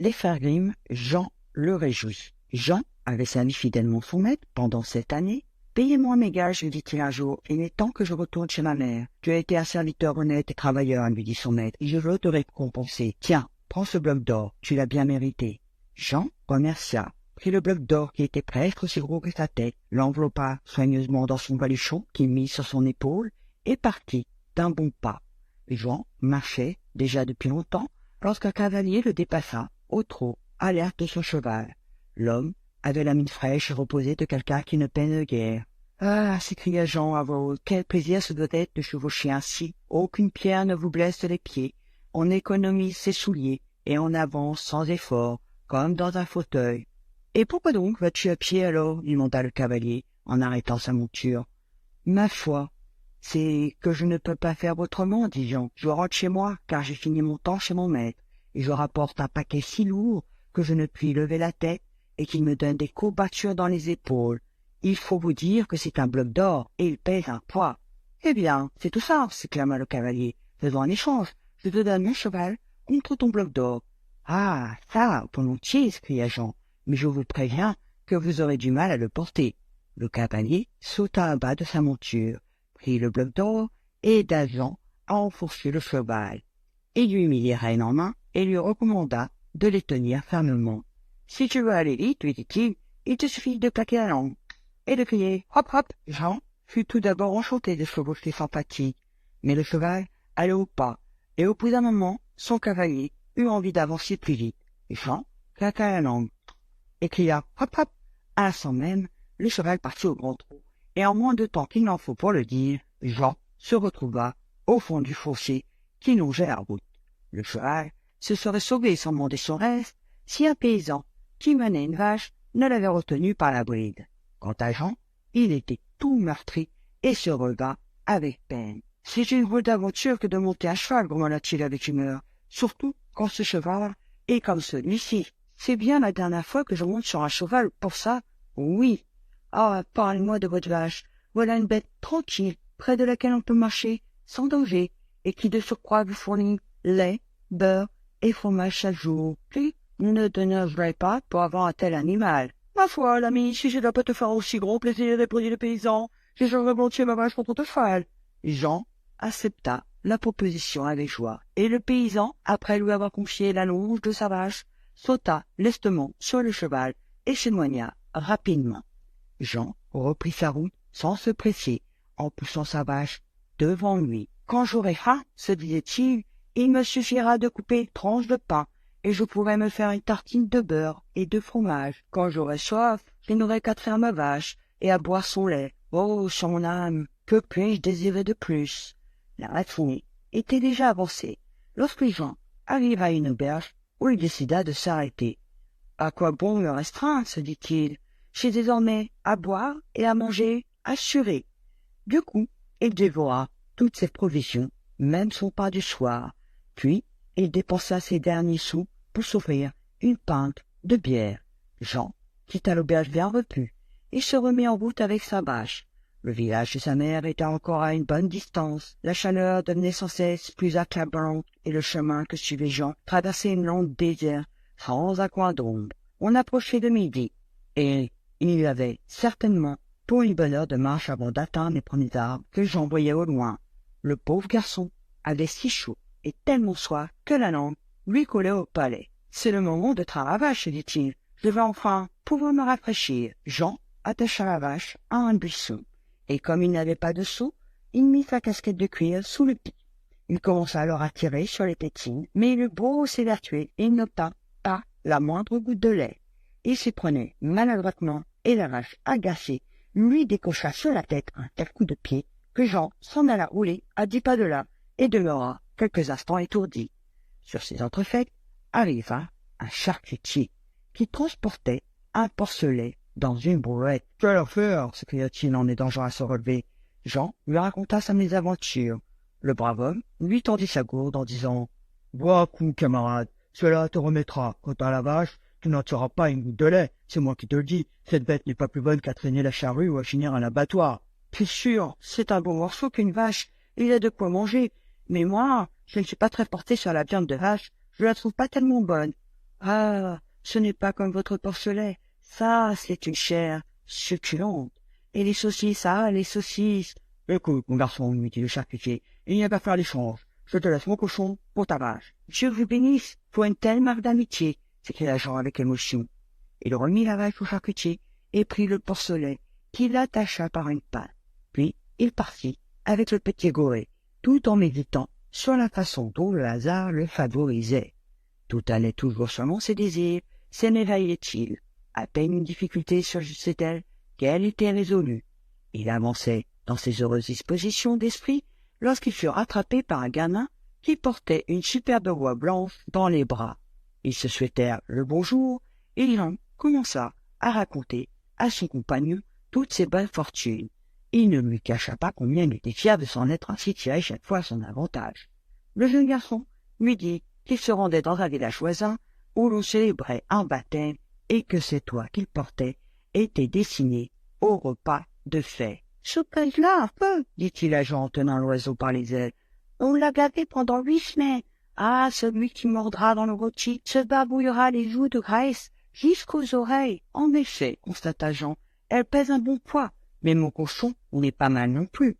Les frères Grimm, Jean le réjouit. Jean avait servi fidèlement son maître pendant 7 années. « Payez-moi mes gages, lui dit-il un jour, il est temps que je retourne chez ma mère. Tu as été un serviteur honnête et travailleur, lui dit son maître, et je veux te récompenser. Tiens, prends ce bloc d'or, tu l'as bien mérité. » Jean remercia, prit le bloc d'or qui était presque aussi gros que sa tête, l'enveloppa soigneusement dans son baluchon qu'il mit sur son épaule, et partit d'un bon pas. Jean marchait déjà depuis longtemps lorsqu'un cavalier le dépassa, au trot, alerte de son cheval. L'homme avait la mine fraîche et reposée de quelqu'un qui ne peine guère. « Ah !» s'écria Jean à voix haute, « quel plaisir ce doit être de chevaucher ainsi. Aucune pierre ne vous blesse les pieds. On économise ses souliers et on avance sans effort, comme dans un fauteuil. »« Et pourquoi donc vas-tu à pied alors ?» lui demanda le cavalier, en arrêtant sa monture. « Ma foi, c'est que je ne peux pas faire autrement, dit Jean. Je rentre chez moi, car j'ai fini mon temps chez mon maître, et je rapporte un paquet si lourd que je ne puis lever la tête, et qu'il me donne des courbatures dans les épaules. Il faut vous dire que c'est un bloc d'or, et il pèse un poids. »« Eh bien, c'est tout ça, s'éclama le cavalier. Faisons un échange. Je te donne mon cheval contre ton bloc d'or. »« Ah, ça, volontiers, s'écria Jean, mais je vous préviens que vous aurez du mal à le porter. » Le cavalier sauta à bas de sa monture, prit le bloc d'or et aida Jean à enfourcher le cheval. Il lui mit les rênes en main et lui recommanda de les tenir fermement. « Si tu veux aller vite, lui dit-il, il te suffit de claquer la langue et de crier « hop hop !» Jean fut tout d'abord enchanté de chevaucher sympathique, mais le cheval allait au pas, et au bout d'un moment, son cavalier eut envie d'avancer plus vite. Jean claqua la langue et cria « hop hop !» À l'instant même, le cheval partit au grand trot, et en moins de temps qu'il n'en faut pour le dire, Jean se retrouva au fond du fossé qui longeait la route. Le cheval se serait sauvé sans demander son reste si un paysan qui menait une vache ne l'avait retenu par la bride. Quant à Jean, il était tout meurtri et se releva avec peine. « C'est une drôle d'aventure que de monter à cheval, grommela-t-il avec humeur, surtout quand ce cheval est comme celui-ci. C'est bien la dernière fois que je monte sur un cheval pour ça. Oui. Ah, parlez-moi de votre vache. Voilà une bête tranquille, près de laquelle on peut marcher sans danger, et qui de surcroît vous fournit lait, beurre et fromage chaque jour. Puis, ne donnerais pas pour avoir un tel animal. »« Ma foi, l'ami, si je ne dois pas te faire aussi gros plaisir, répondit le paysan, j'échangerai volontiers ma vache contre ton cheval. » Jean accepta la proposition avec joie, et le paysan, après lui avoir confié la longe de sa vache, sauta lestement sur le cheval et s'éloigna rapidement. Jean reprit sa route sans se presser, en poussant sa vache devant lui. « Quand j'aurai faim, se disait-il, il me suffira de couper une tranche de pain, et je pourrai me faire une tartine de beurre et de fromage. Quand j'aurai soif, je n'aurai qu'à traire ma vache et à boire son lait. Oh, sur mon âme, que puis-je désirer de plus ?» La matinée était déjà avancée, lorsque Jean arriva à une auberge où il décida de s'arrêter. « À quoi bon me restreindre, se dit-il, j'ai désormais à boire et à manger assuré. » Du coup, il dévora toutes ses provisions, même son pain du soir, puis il dépensa ses derniers sous pour s'offrir une pinte de bière. Jean quitta l'auberge bien repu et se remit en route avec sa vache. Le village de sa mère était encore à une bonne distance. La chaleur devenait sans cesse plus accablante et le chemin que suivait Jean traversait une longue désert sans un coin d'ombre. On approchait de midi et il y avait certainement pour une bonne heure de marche avant d'atteindre les premiers arbres que Jean voyait au loin. Le pauvre garçon avait si chaud et tellement soif que la langue lui collait au palais. « C'est le moment de traire la vache, dit-il. Je vais enfin pouvoir me rafraîchir. » Jean attacha la vache à un buisson, et comme il n'avait pas de seau, il mit sa casquette de cuir sous le pied. Il commença alors à tirer sur les tétines, mais il eut beau s'évertuer, il n'obtint pas la moindre goutte de lait. Il s'y prenait maladroitement, et la vache, agacée, lui décocha sur la tête un tel coup de pied que Jean s'en alla rouler à 10 pas de là et demeura quelques instants étourdi. Sur ces entrefaites arriva un charcutier qui transportait un porcelet dans une brouette. « Quelle affaire !» s'écria-t-il en aidant Jean à se relever. Jean lui raconta sa mésaventure. Le brave homme lui tendit sa gourde en disant « Bois un coup, camarade, cela te remettra. Quant à la vache, tu n'en tireras pas une goutte de lait. C'est moi qui te le dis, cette bête n'est pas plus bonne qu'à traîner la charrue ou à finir à l'abattoir. »« T'es sûr, c'est un bon morceau qu'une vache, il a de quoi manger. Mais moi, je ne suis pas très porté sur la viande de vache, je la trouve pas tellement bonne. »« Ah, ce n'est pas comme votre porcelet. Ça, c'est une chair succulente. Et les saucisses, ah, les saucisses. Écoute, mon garçon, lui dit le charcutier, il n'y a pas faire l'échange. Je te laisse mon cochon pour ta vache. Dieu vous bénisse pour une telle marque d'amitié, s'écria Jean avec émotion. Il remit la vache au charcutier et prit le porcelet, qu'il attacha par une patte. Puis, il partit avec le petit Goré, tout en méditant sur la façon dont le hasard le favorisait. Tout allait toujours selon ses désirs, s'émerveillait-il. À peine une difficulté surgissait-elle qu'elle était résolue. Il avançait dans ses heureuses dispositions d'esprit lorsqu'il fut rattrapé par un gamin qui portait une superbe oie blanche dans les bras. Ils se souhaitèrent le bonjour et Jean commença à raconter à son compagnon toutes ses bonnes fortunes. Il ne lui cacha pas combien il était fier de s'en être ainsi tiré chaque fois à son avantage. Le jeune garçon lui dit qu'il se rendait dans un village voisin où l'on célébrait un baptême et que cette oie qu'il portait était destinée au repas de fête. « Ce pèse-là un peu, dit-il à Jean en tenant l'oiseau par les ailes. On l'a gardé pendant 8 semaines. Ah, celui qui mordra dans le rôti se barbouillera les joues de graisse jusqu'aux oreilles. En effet, constata Jean, elle pèse un bon poids, mais mon cochon n'est pas mal non plus.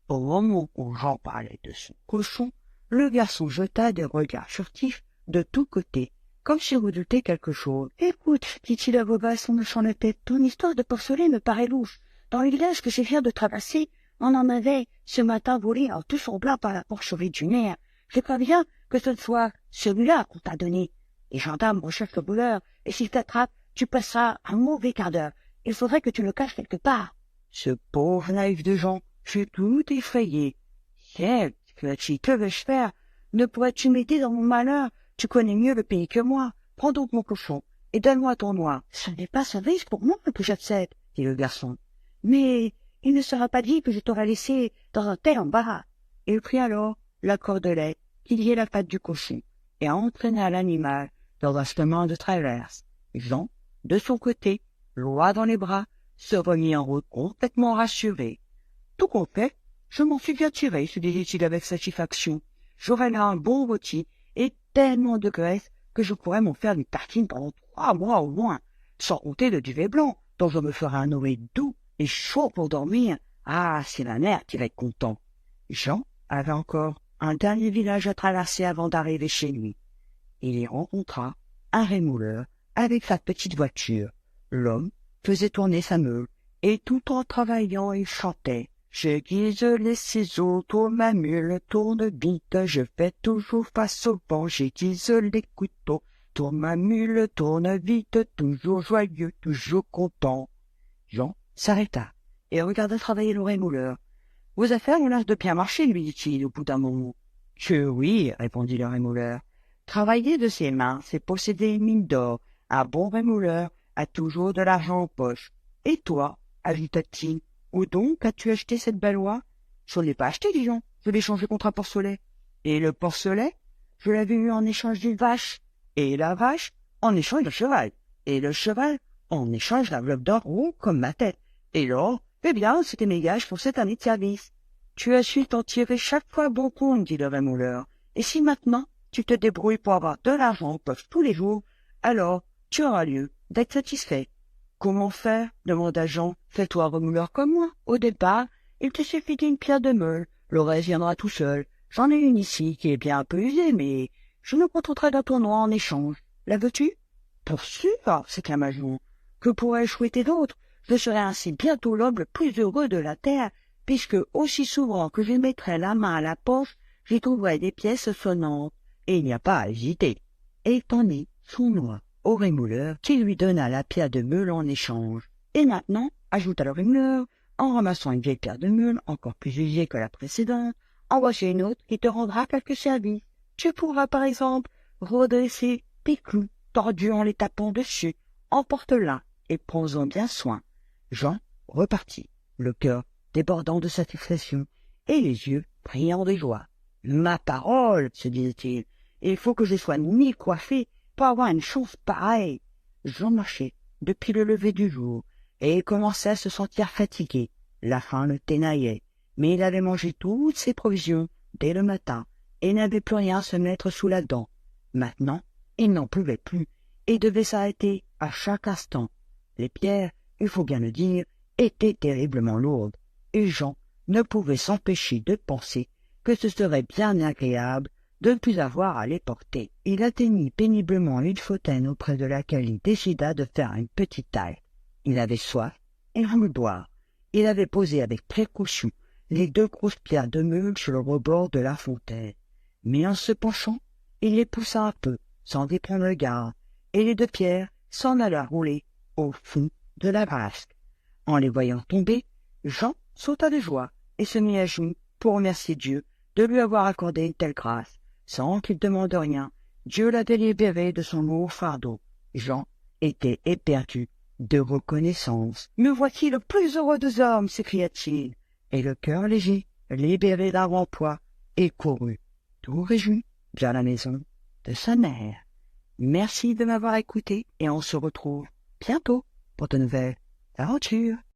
Au moment où Jean parlait de son cochon, le garçon jeta des regards furtifs de tous côtés, comme s'il redoutait quelque chose. « Écoute, dit-il à voix basse en hochant la tête, ton histoire de porcelet me paraît louche. Dans le village que j'ai fier de traverser, on en avait ce matin volé en tout semblant par la porcherie du maire. Je crois bien que ce soit celui-là qu'on t'a donné. Les gendarmes recherchent le voleur, et s'ils t'attrapent, tu passeras un mauvais quart d'heure. Il faudrait que tu le caches quelque part. » Ce pauvre naïf de Jean fut tout effrayé. « Ciel, que vais-je faire? Ne pourrais-tu m'aider dans mon malheur? Tu connais mieux le pays que moi. Prends donc mon cochon, et donne-moi ton oie. »« Ce n'est pas ce risque pour moi que j'accepte, » dit le garçon. « Mais il ne sera pas dit que je t'aurais laissé dans un tel embarras. » Il prit alors la cordelette qui liait la patte du cochon et entraîna l'animal dans un chemin de traverse. Jean, de son côté, l'oie dans les bras, se remit en route complètement rassuré. « Tout compte fait, je m'en suis bien tiré, se disait-il avec satisfaction. J'aurai là un bon rôti et tellement de graisse que je pourrais m'en faire une tartine pendant 3 mois au moins, sans compter le duvet blanc, dont je me ferai un oreille doux et chaud pour dormir. Ah, c'est ma mère qui va être content. » Jean avait encore un dernier village à traverser avant d'arriver chez lui. Il y rencontra un rémouleur avec sa petite voiture. L'homme faisait tourner sa meule, et tout en travaillant, il chantait. « J'aiguise les ciseaux, tourne ma mule, tourne vite, je fais toujours face au vent, j'aiguise les couteaux, tourne ma mule, tourne vite, toujours joyeux, toujours content. » Jean s'arrêta et regarda travailler le rémouleur. « Vos affaires ont l'air de bien marcher, lui dit-il au bout d'un moment. »« Que oui, répondit le rémouleur. Travailler de ses mains, c'est posséder une mine d'or. Un bon rémouleur a toujours de l'argent en poche. Et toi, ajouta-t-il, où donc as-tu acheté cette belle oie? »« Je ne l'ai pas acheté, dis donc, je l'ai changé contre un porcelet. »« Et le porcelet? Je l'avais eu en échange d'une vache. Et la vache, en échange d'un cheval. Et le cheval, en échange d'un bloc d'or rond comme ma tête. Et l'or, eh bien, c'était mes gages pour cette année de service. Tu as su t'en tirer chaque fois bon compte, dit le rémouleur. Et si maintenant, tu te débrouilles pour avoir de l'argent en poche tous les jours, alors tu auras lieu d'être satisfait. »« Comment faire ?» demanda Jean. « Fais-toi un rémouleur comme moi. Au départ, il te suffit d'une pierre de meule. Le reste viendra tout seul. J'en ai une ici qui est bien un peu usée, mais je me contenterai d'un tournoi en échange. La veux-tu? »« Pour sûr, s'éclama Jean. Que pourrais-je souhaiter d'autre? Je serai ainsi bientôt l'homme le plus heureux de la terre, puisque aussi souvent que je mettrai la main à la poche, j'y trouverai des pièces sonnantes. Et il n'y a pas à hésiter. » Et il tendit son oie au rémouleur, qui lui donna la pierre de meule en échange. « Et maintenant, ajouta le rémouleur, en ramassant une vieille pierre de meule encore plus usée que la précédente, en voici une autre qui te rendra quelques services. Tu pourras par exemple redresser tes clous tordus en les tapant dessus. Emporte-la et prends-en bien soin. » Jean repartit, le cœur débordant de satisfaction et les yeux brillants de joie. « Ma parole, se disait-il, il faut que je sois ni coiffé pour avoir une chance pareille. » Jean marchait depuis le lever du jour et il commençait à se sentir fatigué. La faim le tenaillait, mais il avait mangé toutes ses provisions dès le matin et n'avait plus rien à se mettre sous la dent. Maintenant, il n'en pouvait plus. et devait s'arrêter à chaque instant. Les pierres, il faut bien le dire, étaient terriblement lourdes, et Jean ne pouvait s'empêcher de penser que ce serait bien agréable de ne plus avoir à les porter. Il atteignit péniblement une fontaine auprès de laquelle il décida de faire une petite halte. Il avait soif et voulait boire. Il avait posé avec précaution les 2 grosses pierres de meule sur le rebord de la fontaine. Mais en se penchant, il les poussa un peu, sans y prendre garde, et les 2 pierres s'en allèrent rouler au fond de la vasque. En les voyant tomber, Jean sauta de joie et se mit à genoux pour remercier Dieu de lui avoir accordé une telle grâce. Sans qu'il demande rien, Dieu l'avait libéré de son lourd fardeau. Jean était éperdu de reconnaissance. « Me voici le plus heureux des hommes !» s'écria-t-il, et le cœur léger, libéré d'un grand poids, et courut, tout réjoui, vers la maison de sa mère. Merci de m'avoir écouté, et on se retrouve bientôt pour de nouvelles aventures.